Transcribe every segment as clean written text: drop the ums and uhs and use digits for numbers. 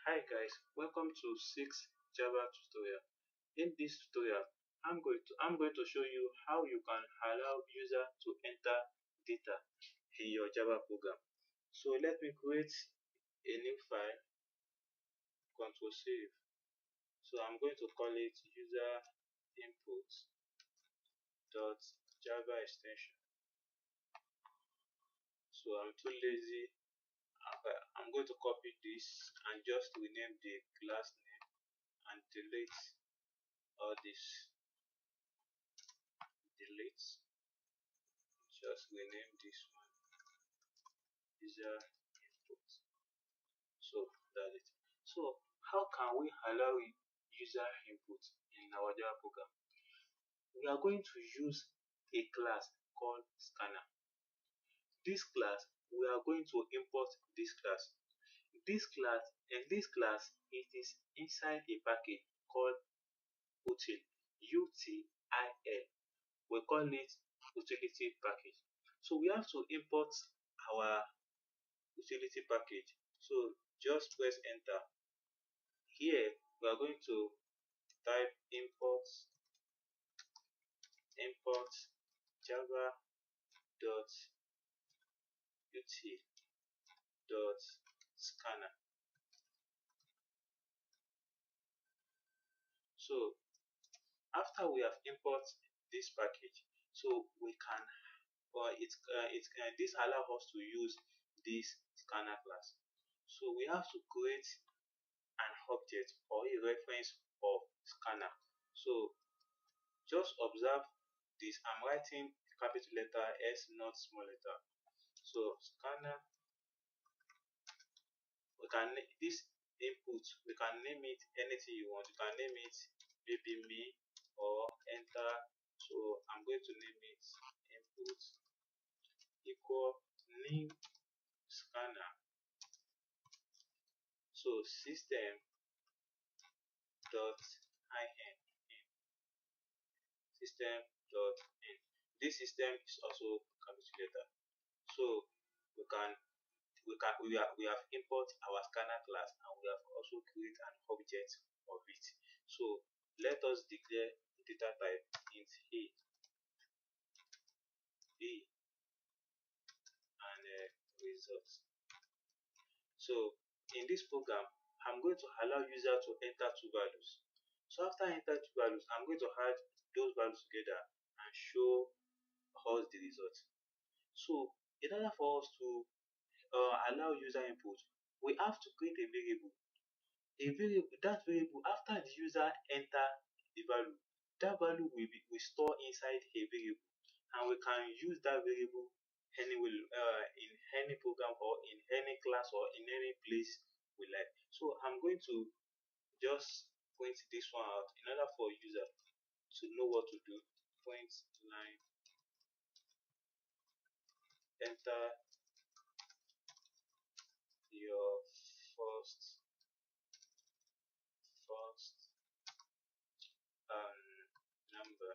Hi guys, welcome to 6 Java tutorial. In this tutorial, I'm going to show you how you can allow user to enter data in your Java program. So let me create a new file, Control Save. So I'm going to call it UserInput.java extension. So I'm too lazy. I'm going to copy this and just rename the class name and delete all this. Just rename this one user input. So that's it. So how can we allow user input in our Java program? We are going to use a class called scanner. This class, we are going to import this class. This class, it is inside a package called util, UTIL. We call it utility package. So we have to import our utility package. So just press enter. Here we are going to type import java dot util dot scanner. So after we have import this package, so we can this allow us to use this scanner class. So we have to create an object or a reference of scanner. So just observe this. I'm writing capital letter S, not small letter. So scanner, this input, we can name it anything you want. You can name it maybe me or enter. So I'm going to name it input equal new scanner. So system dot in. This system is also capital letter. So we have import our scanner class and we have also create an object of it. So let us declare data type int a and results. So in this program, I'm going to allow user to enter two values. So after I enter two values, I'm going to add those values together and show us the result. So in order for us to allow user input, we have to create a variable. That variable, after the user enter the value, that value will store inside a variable, and we can use that variable anywhere in any program or in any class or in any place we like. So I'm going to just point this one out in order for user to know what to do. Point line, enter your first number.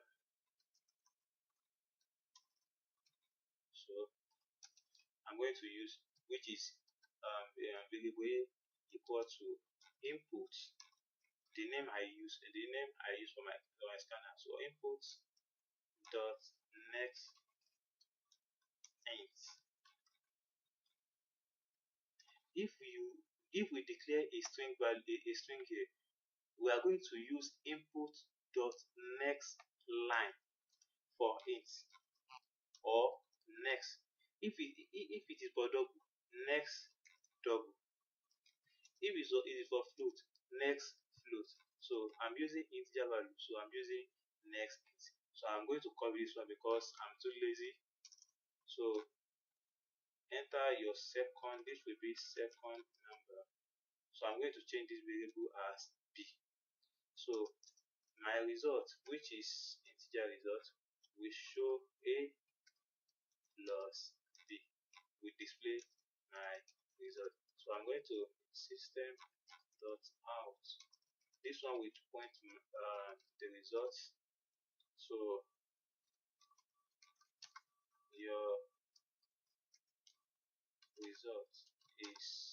So I'm going to use, which is variable equal to input, the name I use for my scanner. So input dot next int. If we declare a string value, a string here, we are going to use input dot next line for int, or next. If it is for double, next double. If it is for float, next float. So I'm using integer value, so I'm using next int. So I'm going to copy this one because I'm too lazy. So enter your second, this will be second number. So I'm going to change this variable as b. So my result, which is integer result, will show a plus b, will display my result. So I'm going to system dot out. This one will point the results. So your result is